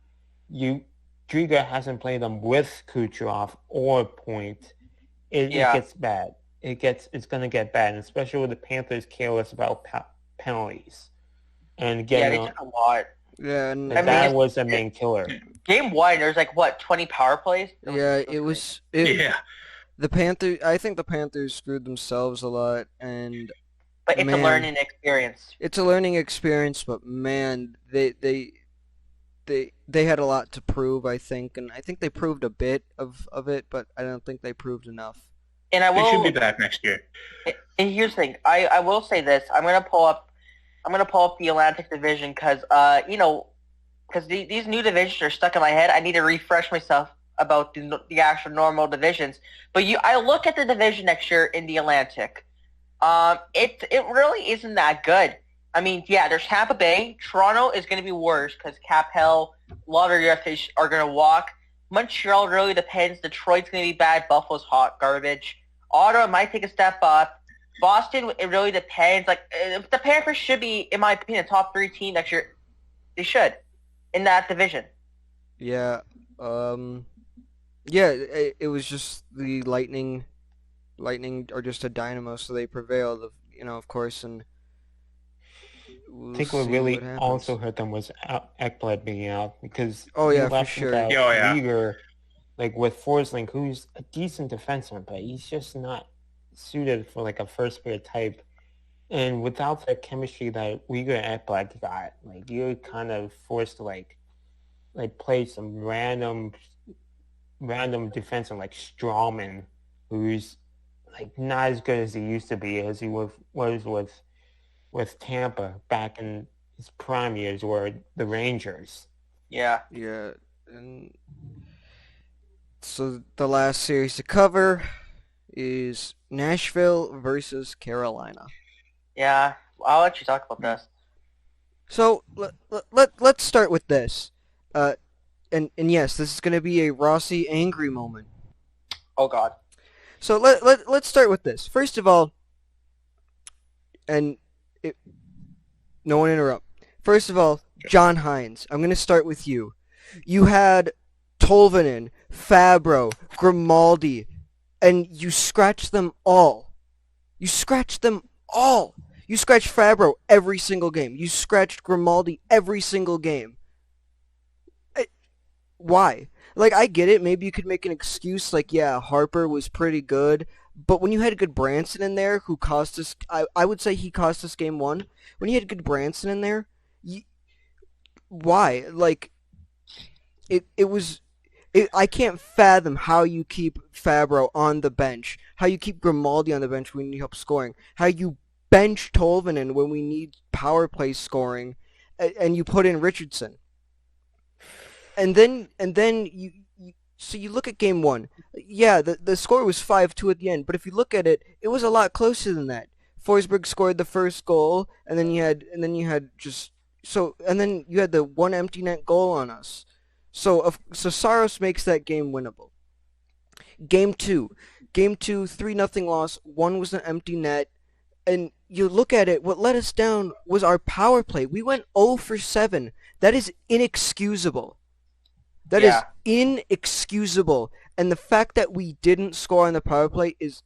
Drieger hasn't played them with Kucherov or Point. It gets bad. It's gonna get bad, and especially with the Panthers careless about penalties. And they took a lot. Yeah, and But I mean, that was the main killer. game one, there's like, what, 20 power plays? yeah, It was Yeah. the Panthers. I think the Panthers screwed themselves a lot, and but it's a man, learning experience. it's a learning experience. But man, they had a lot to prove, I think, and I think they proved a bit of it, but I don't think they proved enough. And I They should be will. back next year. And here's the thing. I will say this. I'm gonna pull up the Atlantic Division because these new divisions are stuck in my head. I need to refresh myself about the actual normal divisions. But I look at the division next year in the Atlantic. It really isn't that good. I mean, yeah, there's Tampa Bay. Toronto is going to be worse because Cap Hill, a lot of your fish are going to walk. Montreal really depends. Detroit's going to be bad. Buffalo's hot garbage. Ottawa might take a step up. Boston, it really depends. Like, if the Panthers should be, in my opinion, a top 3 team next year. They should in that division. Yeah, yeah. It was just the Lightning are just a dynamo, so they prevailed. Of course, and I we'll think what see really what happens. also hurt them was Ekblad being out because Oh he yeah, for left sure. without Oh, yeah. Uyghur, like with Forsling, who's a decent defenseman, but he's just not suited for like a first pair type. And without the chemistry that Uyghur and Ekblad got, like you're kind of forced to like play some random defenseman like Strawman, who's like not as good as he used to be as he was with Tampa back in his prime years or the Rangers. Yeah. Yeah, and so the last series to cover is Nashville versus Carolina. Yeah. I'll let you talk about this. So let's start with this. And yes, this is going to be a Rossi angry moment. Oh, God. So let's start with this. First of all, and no one interrupt. First of all, John Hines, I'm going to start with you. You had Tolvanen, Fabro, Grimaldi, and you scratched them all. You scratched them all. You scratched Fabro every single game. You scratched Grimaldi every single game. Why? Like, I get it. Maybe you could make an excuse like, yeah, Harper was pretty good. But when you had good Branson in there, who cost us, I would say he cost us game one. When you had good Branson in there, why? Like, I can't fathom how you keep Fabro on the bench, how you keep Grimaldi on the bench when you need help scoring, how you bench Tolvanen when we need power play scoring, and you put in Richardson. And then so you look at game one. Yeah, the score was 5-2 at the end, but if you look at it, it was a lot closer than that. Forsberg scored the first goal, and then you had the one empty net goal on us. So Saros makes that game winnable. Game 2, 3-0 loss. One was an empty net, and you look at it. What let us down was our power play. We went 0 for 7. That is inexcusable. That is inexcusable, and the fact that we didn't score on the power play is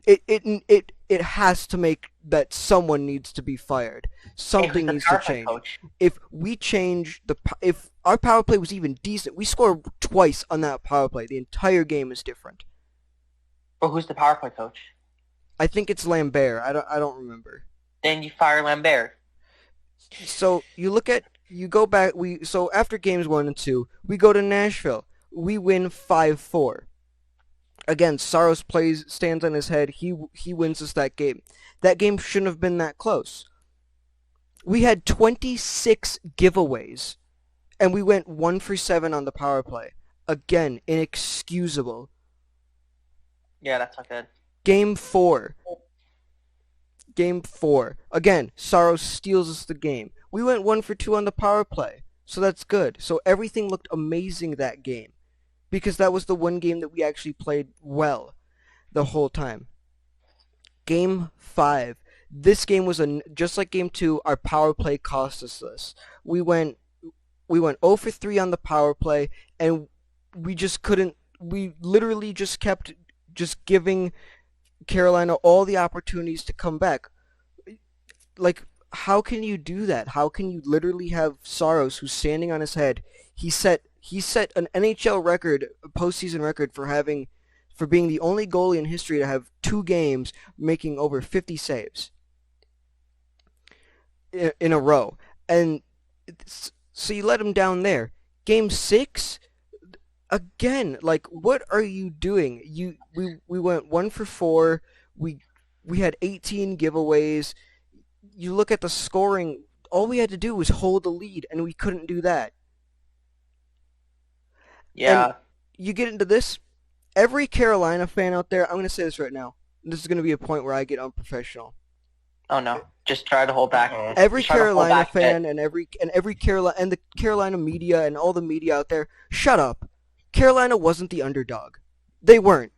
it has to make that someone needs to be fired. Something needs to change. Coach. If our power play was even decent, we scored twice on that power play. The entire game is different. But who's the power play coach? I think it's Lambert. I don't remember. Then you fire Lambert. So you go back. So after games 1 and 2, we go to Nashville. We win 5-4. Again, Saros stands on his head. He wins us that game. That game shouldn't have been that close. We had 26 giveaways, and we went 1 for 7 on the power play. Again, inexcusable. Yeah, that's not good. Game 4. Again, Saros steals us the game. We went 1 for 2 on the power play, so that's good. So everything looked amazing that game, because that was the one game that we actually played well the whole time. Game 5. This game was just like game 2. Our power play cost us this. We went 0 for 3 on the power play, and we just couldn't. We literally just kept giving Carolina all the opportunities to come back. Like, how can you do that? How can you literally have Saros, who's standing on his head? He set an NHL record, a postseason record for being the only goalie in history to have 2 games making over 50 saves in a row, and so you let him down there. Game 6, again, like, what are you doing? We went 1 for 4. We had 18 giveaways. You look at the scoring. All we had to do was hold the lead, and we couldn't do that. And Yeah. you get into this. Every Carolina fan out there, I'm going to say this right now. This is going to be a point where I get unprofessional. Oh no. Just try to hold back. Uh-oh. Every Just try to hold Carolina back fan and every Carolina and the Carolina media and all the media out there, shut up. Carolina wasn't the underdog. They weren't.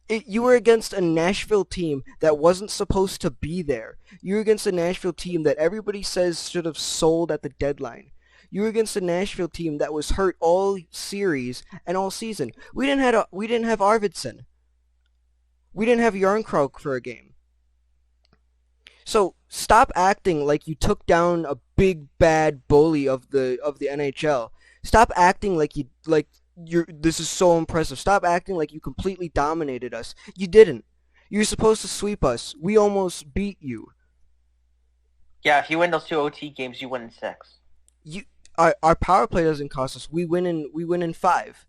You were against a Nashville team that wasn't supposed to be there. You were against a Nashville team that everybody says should have sold at the deadline. You were against a Nashville team that was hurt all series and all season. We didn't have Arvidsson. We didn't have Yarncroke for a game. So stop acting like you took down a big bad bully of the NHL. Stop acting like this is so impressive. Stop acting like you completely dominated us. You didn't. You're supposed to sweep us. We almost beat you. Yeah, if you win those 2 OT games, you win in 6. Our power play doesn't cost us. We win in 5.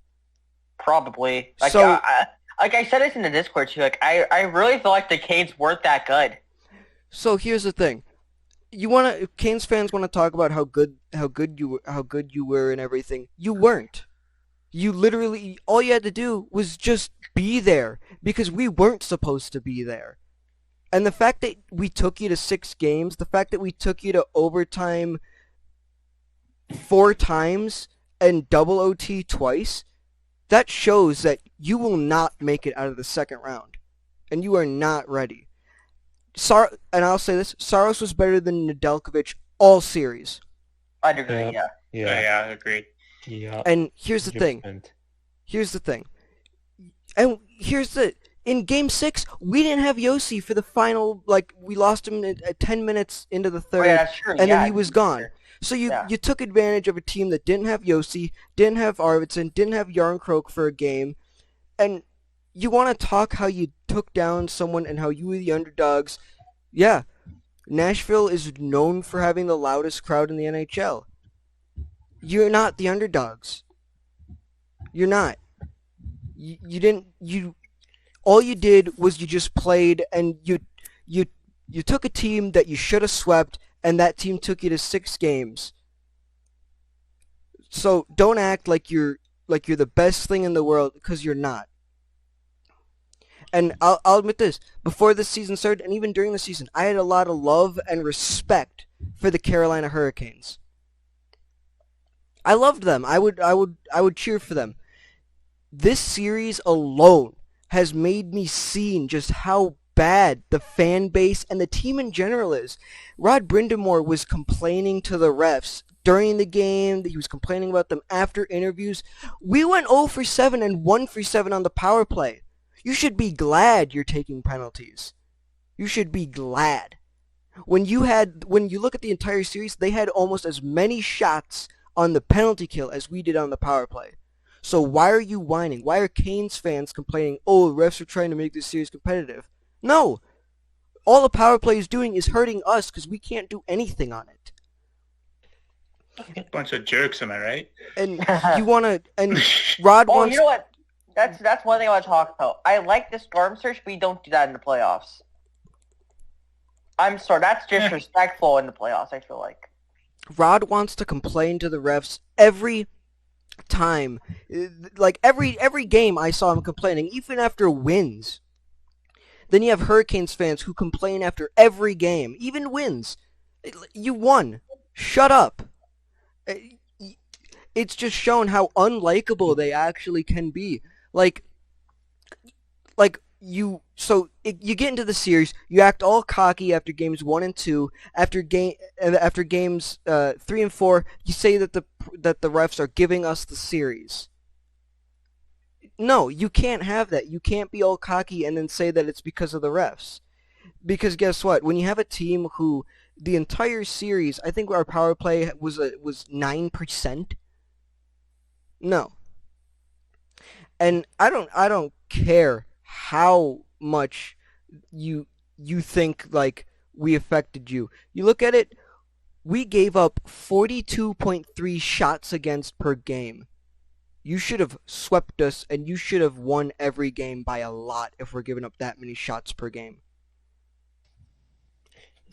Probably. Like, So- like I said this in the Discord too. Like, I really feel like the Canes weren't that good. So here's the thing. Canes fans want to talk about how good you were and everything. You weren't. You literally, all you had to do was just be there because we weren't supposed to be there. And the fact that we took you to 6 games, the fact that we took you to overtime 4 times and double OT twice, that shows that you will not make it out of the second round. And you are not ready. And I'll say this, Saros was better than Nedeljkovic all series. I'd agree, Yep. yeah. Yeah, agreed. Yeah. And here's the thing. 100%. In Game 6, we didn't have Yossi for the final, we lost him at 10 minutes into the Oh, third, yeah, that's true. and yeah, then he was gone. So you took advantage of a team that didn't have Yossi, didn't have Arvidsson, didn't have Yarncroke for a game, and you want to talk how you took down someone and how you were the underdogs. Yeah, Nashville is known for having the loudest crowd in the NHL. You're not the underdogs. You're not. All you did was you just played, and you took a team that you should have swept, and that team took you to 6 games. So don't act like you're the best thing in the world, because you're not. And I'll admit this, before this season started, and even during the season, I had a lot of love and respect for the Carolina Hurricanes. I loved them. I would cheer for them. This series alone has made me see just how bad the fan base and the team in general is. Rod Brindamore was complaining to the refs during the game. He was complaining about them after interviews. We went 0 for 7 and 1 for 7 on the power play. You should be glad you're taking penalties. You should be glad. When you look at the entire series, they had almost as many shots on the penalty kill as we did on the power play. So why are you whining? Why are Canes fans complaining, oh, the refs are trying to make this series competitive? No. All the power play is doing is hurting us because we can't do anything on it. Bunch of jerks, am I right? And Rod Oh, wants... you know what? That's one thing I want to talk about. I like the storm search, but we don't do that in the playoffs. I'm sorry, that's disrespectful in the playoffs, I feel like. Rod wants to complain to the refs every time. Like every game I saw him complaining, even after wins. Then you have Hurricanes fans who complain after every game, even wins. You won. Shut up. It's just shown how unlikable they actually can be. You get into the series, you act all cocky after games 1 and 2. After games 3 and 4, you say that the refs are giving us the series. No, you can't have that. You can't be all cocky and then say that it's because of the refs. Because guess what? When you have a team who the entire series, I think our power play was 9%. No. And I don't care how much you think like we affected you. You look at it, we gave up 42.3 shots against per game. You should have swept us, and you should have won every game by a lot if we're giving up that many shots per game.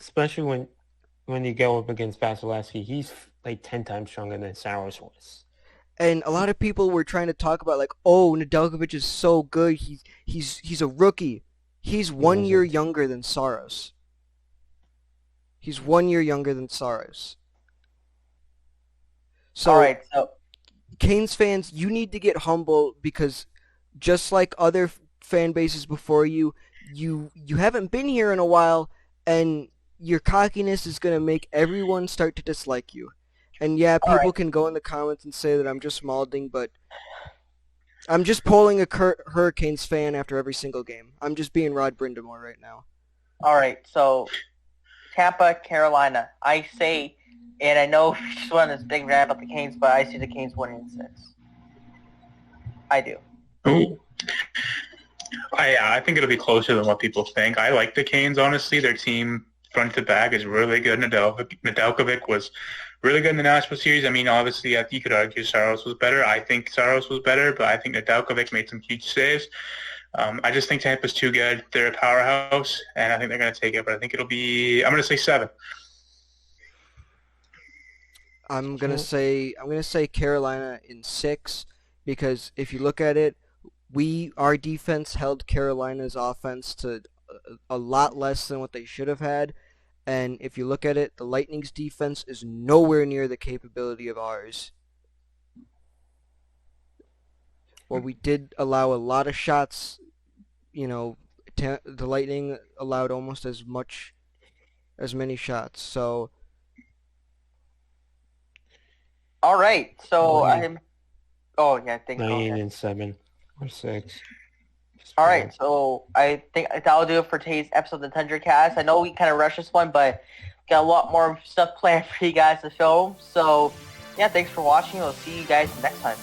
Especially when you go up against Vasilevsky, he's like 10 times stronger than Saros was. And a lot of people were trying to talk about like, oh, Nedeljkovic is so good. He's a rookie. He's 1 year younger than Saros. He's 1 year younger than Saros. So, All right, so Canes fans, you need to get humble because just like other fan bases before you, you haven't been here in a while, and your cockiness is going to make everyone start to dislike you. And yeah, all people right, can go in the comments and say that I'm just malding, but I'm just polling a Hurricanes fan after every single game. I'm just being Rod Brindamore right now. all right. So Tampa, Carolina. I say, and I know we just won this big rant about the Canes, but I see the Canes winning in 6. I do. Ooh. I think it'll be closer than what people think. I like the Canes, honestly. Their team, front to back, is really good. Nedeljkovic was really good in the Nashville series. I mean, obviously, you could argue Saros was better. I think Saros was better, but I think Nedeljkovic made some huge saves. I just think Tampa's too good. They're a powerhouse, and I think they're going to take it. But I think it'll be, I'm going to say 7. I'm gonna say Carolina in 6 because if you look at it, our defense held Carolina's offense to a lot less than what they should have had, and if you look at it, the Lightning's defense is nowhere near the capability of ours. Well, we did allow a lot of shots. You know, the Lightning allowed almost as many shots. So All right, so Lightning. Oh yeah, I think. 9 and 7 or 6. All right, so I think that'll do it for today's episode of the Tundra Cast. I know we kind of rushed this one, but got a lot more stuff planned for you guys to film. So, yeah, thanks for watching. We'll see you guys next time.